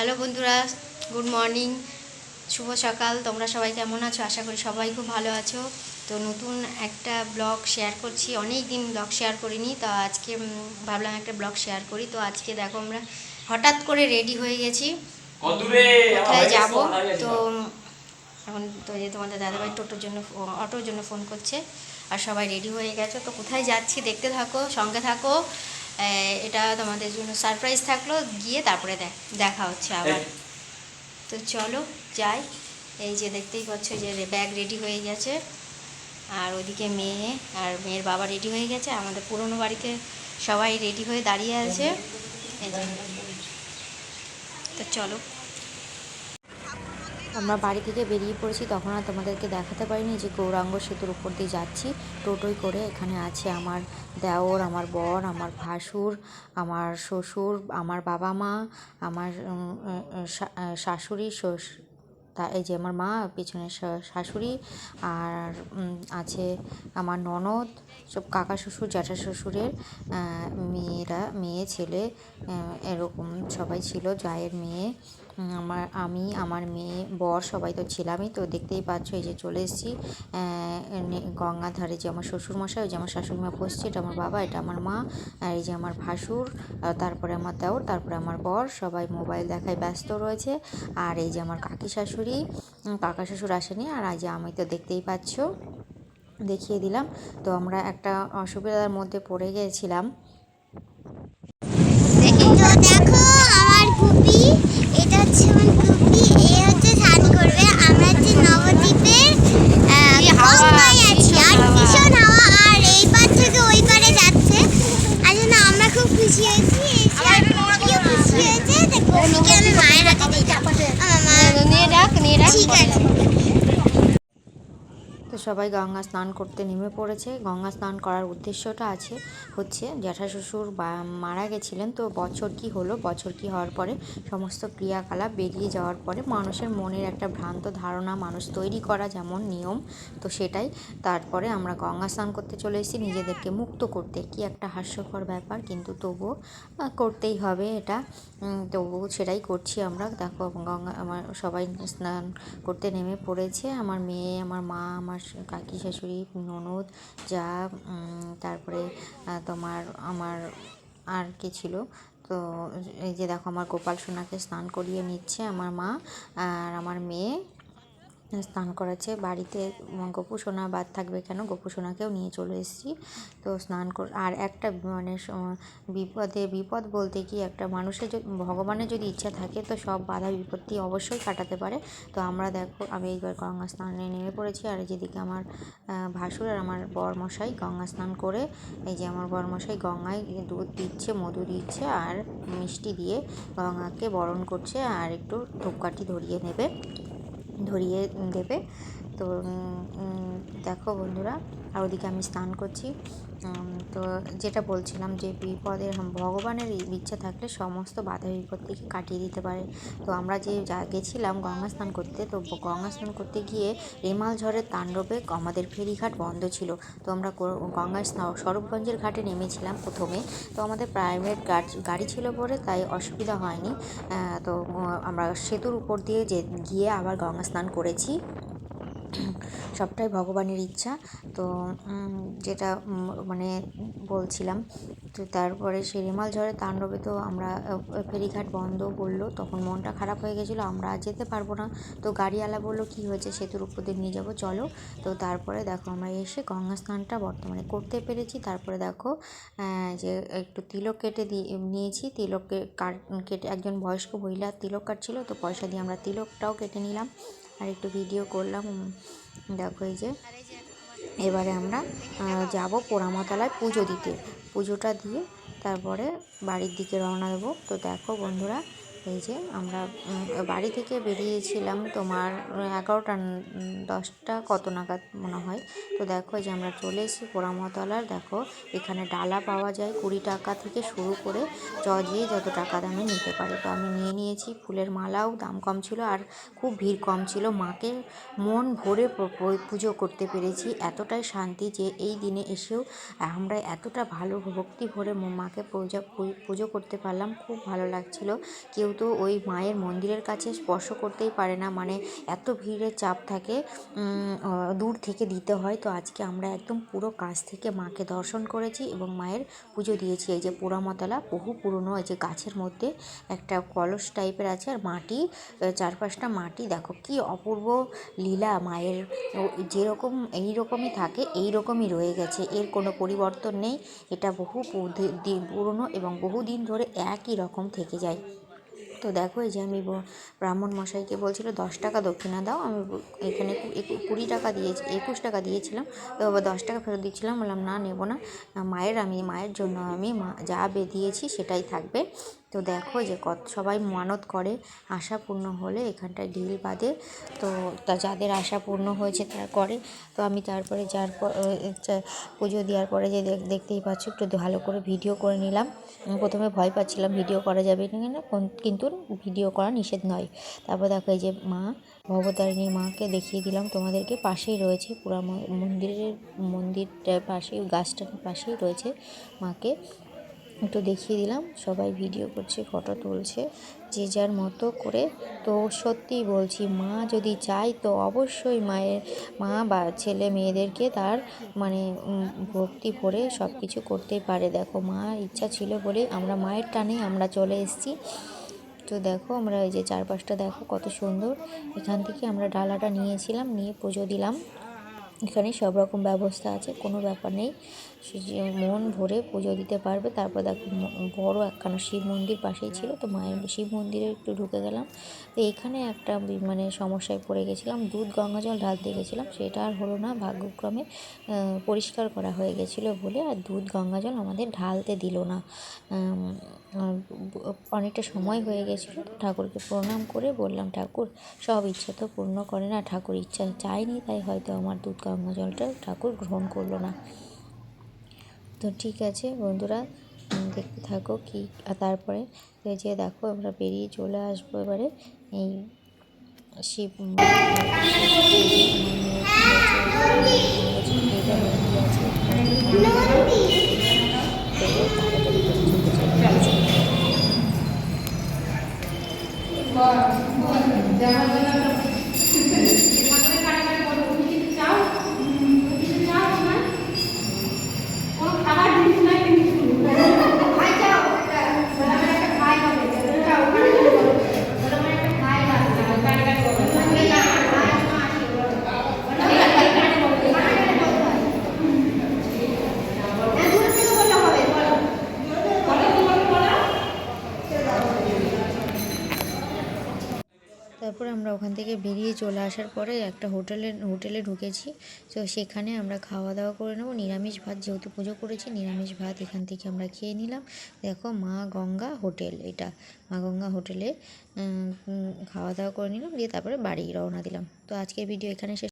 Hello বন্ধুরা, good morning, শুভ সকাল। তোমরা সবাই কেমন আছো? আশা করি সবাই খুব ভালো আছো। তো নতুন একটা ব্লগ শেয়ার করছি। অনেক দিন ব্লগ শেয়ার করিনি, তো আজকে ভাবলাম একটা ব্লগ শেয়ার করি। তো আজকে দেখো আমরা হঠাৎ করে রেডি হয়ে গেছি, কোথায় যাব। তো এখন তো যে তোমাদের দাদাভাই টোটোর জন্য অটোর জন্য ফোন করছে, আর সবাই রেডি হয়ে গেছে। তো কোথায় যাচ্ছি দেখতে থাকো, সঙ্গে থাকো। এটা তোমাদের জন্য সারপ্রাইজ থাকলো, গিয়ে তারপরে দেখা হচ্ছে আবার। তো চলো যাই। এই যে দেখতেই পাচ্ছ যে ব্যাগ রেডি হয়ে গেছে, আর ওদিকে মেয়ে আর মেয়ের বাবা রেডি হয়ে গেছে। আমাদের পুরনো বাড়িতে সবাই রেডি হয়ে দাঁড়িয়ে আছে। এই যে, তো চলো। আমরা বাড়ি থেকে বেরিয়ে পড়েছি, তখন আর তোমাদেরকে দেখাতে পারিনি যে গৌরাঙ্গ সেতুর উপর দিয়ে যাচ্ছি টোটোয় করে। এখানে আছে আমার দেওর, আমার বর, আমার ভাসুর, আমার শ্বশুর, আমার বাবা মা, আমার শাশুড়ি, এই যে আমার মা, পিছনে শাশুড়ি, আর আছে আমার ননদ, সব কাকা শ্বশুর, জ্যাঠা শ্বশুরের মেয়েরা, মেয়ে ছেলে, এরকম সবাই ছিল, জায়ের মেয়ে, আমি, আমার মেয়ে, বর, সবাই তো ছিলামই। তো দেখতেই পাচ্ছ এই যে চলে এসেছি গঙ্গার ধারে। যে আমার শ্বশুরমশাই, ওই যে আমার শাশুড়ি মা বসছে, এটা আমার বাবা, এটা আমার মা, আর এই যে আমার ভাসুর, তারপরে আমার দেওর, তারপরে আমার বর, সবাই মোবাইল দেখায় ব্যস্ত রয়েছে। আর এই যে আমার কাকি শাশুড়ি, কাকা শ্বশুর আসেনি। আর আজ আমি তো দেখতেই পাচ্ছ, দেখিয়ে দিলাম। তো আমরা একটা অসুবিধার মধ্যে পড়ে গিয়েছিলাম। দেখো আমার গুপি, এটা হচ্ছে আমার গুপি, এ হচ্ছে স্নান করবে। আমরা হচ্ছে নবদ্বীপের গঙ্গায় আছি, আর ভীষণ হাওয়া, আর এই পার থেকে ওই পারে যাচ্ছে। আর জন্য আমরা খুব খুশি হয়েছি, আর গুপিও খুশি হয়েছে। গুপিকে আমি মায়ের হাতে দিলাম। আমার মা ঠিক আছে। তো সবাই গঙ্গা স্নান করতে নেমে পড়েছে। গঙ্গা স্নান করার উদ্দেশ্যটা হচ্ছে জ্যাঠা শ্বশুর মারা গেছিলেন। তো বছর কি হলো, বছর কি হওয়ার পরে সমস্ত ক্রিয়াকলাপ বেরিয়ে যাওয়ার পরে মানুষের মনের একটা ভ্রান্ত ধারণা মানুষ তৈরি করা যেমন নিয়ম, তো সেটাই। তারপরে আমরা গঙ্গা স্নান করতে চলে এসেছি নিজেদেরকে মুক্ত করতে। কি একটা হাস্যকর ব্যাপার, কিন্তু তবুও করতেই হবে এটা। তবুও সেটাই করছি আমরা। দেখো গঙ্গা, আমার সবাই স্নান করতে নেমে পড়েছে। আমার মেয়ে, আমার মা, আমার কাকি শাশুড়ি, ননদ, যা, তারপরে তোমার আমার আর কি ছিল। তো এই যে দেখো আমার গোপাল সোনাকে স্নান করিয়ে নিচ্ছে আমার মা, আর আমার মেয়ে স্নান করাচ্ছে বাড়িতে। গোপু সোনা বাদ থাকবে কেন, গোপু সোনাকেও নিয়ে চলে এসেছি। তো স্নান আর একটা মানে বিপদ বলতে কি, একটা মানুষের ভগবানের যদি ইচ্ছা থাকে তো সব বাধা বিপত্তি অবশ্যই কাটাতে পারে। তো আমরা দেখো, আমি এইবার গঙ্গা স্নানে নেমে পড়েছি। আর যেদিকে আমার ভাসুর আর আমার বরমশাই গঙ্গা স্নান করে, এই যে আমার বরমশাই গঙ্গায় দুধ দিচ্ছে, মধু দিচ্ছে, আর মিষ্টি দিয়ে গঙ্গাকে বরণ করছে, আর একটু ধূপকাঠি ধরিয়ে দেবে। তো দেখো বন্ধুরা, আর ওদিকে আমি স্নান করছি। তো যেটা বলছিলাম যে বিপদের ভগবানের ইচ্ছা থাকলে সমস্ত বাধা বিপত্তিকে কাটিয়ে দিতে পারে। তো আমরা যে গেছিলাম গঙ্গা স্নান করতে, তো গঙ্গা স্নান করতে গিয়ে রেমাল ঝড়ের তাণ্ডবে আমাদের ফেরিঘাট বন্ধ ছিল। তো আমরা গঙ্গায় স্বরূপগঞ্জের ঘাটে নেমেছিলাম প্রথমে। তো আমাদের প্রাইভেট গাড়ি ছিল বলে তাই অসুবিধা হয়নি। তো আমরা সেতুর উপর দিয়ে গিয়ে আবার গঙ্গা স্নান করেছি। সবটাই ভগবানের ইচ্ছা। তো যেটা মানে বলছিলাম, তো তারপরে সেই রেমাল ঝড়ের তাণ্ডবে তো আমরা ফেরিঘাট বন্ধ বললো, তখন মনটা খারাপ হয়ে গেছিলো, আমরা আর যেতে পারবো না। তো গাড়িওয়ালা বললো কী হয়েছে, সেতুর উপর দিয়ে নিয়ে যাবো, চলো। তো তারপরে দেখো আমরা এসে গঙ্গা স্নানটা বর্তমানে করতে পেরেছি। তারপরে দেখো যে একটু তিলক কেটে নিয়েছি, তিলক কেটে একজন বয়স্ক মহিলা তিলক কাটছিলো, তো পয়সা দিয়ে আমরা তিলকটাও কেটে নিলাম, আর একটু ভিডিও করলাম। দেখো এই যে এবারে আমরা যাব পোড়ামাতলায় পুজো দিতে। পুজোটা দিয়ে তারপরে বাড়ির দিকে রওনা দেবো। তো দেখো বন্ধুরা, এই যে আমরা বাড়ি থেকে বেরিয়েছিলাম তোমার 11টা 10টা কত নাগাদ মনে হয়। তো দেখো যে আমরা চলে এসেছি পোড়ামাতলার। দেখো এখানে ডালা পাওয়া যায় 20 টাকা থেকে শুরু করে যে যত টাকা দামে নিতে পারে। তো আমি নিয়েছি। ফুলের মালাও দাম কম ছিল, আর খুব ভিড় কম ছিল। মাকে মন ভরে পুজো করতে পেরেছি। এতটাই শান্তি যে এই দিনে এসেও আমরা এতটা ভালো ভক্তি ভরে মাকে পুজো করতে পারলাম, খুব ভালো লাগছিল। কেউ যেহেতু ওই মায়ের মন্দিরের কাছে স্পর্শ করতেই পারে না, মানে এত ভিড়ের চাপ থাকে, দূর থেকে দিতে হয়। তো আজকে আমরা একদম পুরো কাছ থেকে মাকে দর্শন করেছি এবং মায়ের পুজো দিয়েছি। এই যে পোড়ামাতলা বহু পুরনো, এই যে গাছের মধ্যে একটা কলস টাইপের আছে আর মাটি, চারপাশটা মাটি, দেখো কি অপূর্ব লীলা মায়ের। যেরকম এইরকমই থাকে এই রকমই রয়ে গেছে, এর কোনো পরিবর্তন নেই। এটা বহু পুরনো এবং বহুদিন ধরে একই রকম থেকে যায়। তো দেখো এই যে আমি ব্রাহ্মণ মশাইকে বলছিল 10 টাকা দক্ষিণা দাও, আমি এখানে 20 টাকা দিয়েছি, 21 টাকা দিয়েছিলাম, তো 10 টাকা ফেরত দিচ্ছিলাম। বললাম না, নেব না, মায়ের জন্য আমি যা দিয়েছি সেটাই থাকবে। তো দেখো যে কত সবাই মানত করে, আশা পূর্ণ হলে এখানটায় ঢিল বাঁধে। তো যাদের আশা পূর্ণ হয়েছে তারা করে। তো আমি তারপরে পুজো দেওয়ার পরে যে দেখতেই পাচ্ছ, একটু ভালো করে ভিডিও করে নিলাম। প্রথমে ভয় পাচ্ছিলাম ভিডিও করা যাবে না কেন, কিন্তু ভিডিও করা নিষেধ নয়। তারপর দেখো এই যে মা ভবতারিণী মাকে দেখিয়ে দিলাম তোমাদেরকে, পাশেই রয়েছে পুরা মন্দিরটার পাশেই, গাছটার পাশেই রয়েছে মাকে, একটু দেখিয়ে দিলাম। সবাই ভিডিও করছে, ফটো তুলছে যে যার মতো করে। তো সত্যিই বলছি, মা যদি চায় তো অবশ্যই মা বা ছেলে মেয়েদেরকে তার মানে ভক্তি ভরে সব কিছু করতেই পারে। দেখো মার ইচ্ছা ছিল বলেই আমরা মায়ের টানে আমরা চলে এসেছি। তো দেখো আমরা এই যে চারপাশটা দেখো কত সুন্দর। এখান থেকে আমরা ডালাটা নিয়েছিলাম, নিয়ে পুজো দিলাম। এখানে সব রকম ব্যবস্থা আছে, কোনো ব্যাপার নেই, মন ভরে পুজো দিতে পারবে। তারপর দেখো বড় একখানা শিব মন্দির পাশেই ছিল, তো মায়ের শিব মন্দিরে একটু ঢুকে গেলাম। তো এখানে একটা মানে সমস্যায় পড়ে গেছিলাম, দুধ গঙ্গা জল ঢালতে গেছিলাম, সেটা আর হলো না, ভাগ্যক্রমে পরিষ্কার করা হয়ে গেছিলো বলে আর দুধ গঙ্গা জল আমাদের ঢালতে দিল না। অনেকটা সময় হয়ে গেছিলো, তো ঠাকুরকে প্রণাম করে বললাম, ঠাকুর সব ইচ্ছা তো পূর্ণ করে না, ঠাকুর ইচ্ছা চায়নি, তাই হয়তো আমার দুধ গঙ্গা জলটা ঠাকুর গ্রহণ করলো না। তো ঠিক আছে বন্ধুরা, দেখতে থাকো কি। আর তারপরে যে দেখো আমরা বেরিয়ে চলে আসবো এবারে এই শিব তাড়াতাড়ি করে চলে চলে তারপরে আমরা ওখান থেকে বেরিয়ে চলে আসার পরে একটা হোটেলে ঢুকেছি। তো সেখানে আমরা খাওয়া দাওয়া করে নেবো, নিরামিষ ভাত, যেহেতু পুজো করেছি নিরামিষ ভাত এখান থেকে আমরা খেয়ে নিলাম। দেখো মা গঙ্গা হোটেল, এটা মা গঙ্গা হোটেলে খাওয়া দাওয়া করে নিলাম, দিয়ে তারপরে বাড়ি রওনা দিলাম। তো আজকের ভিডিও এখানে শেষ।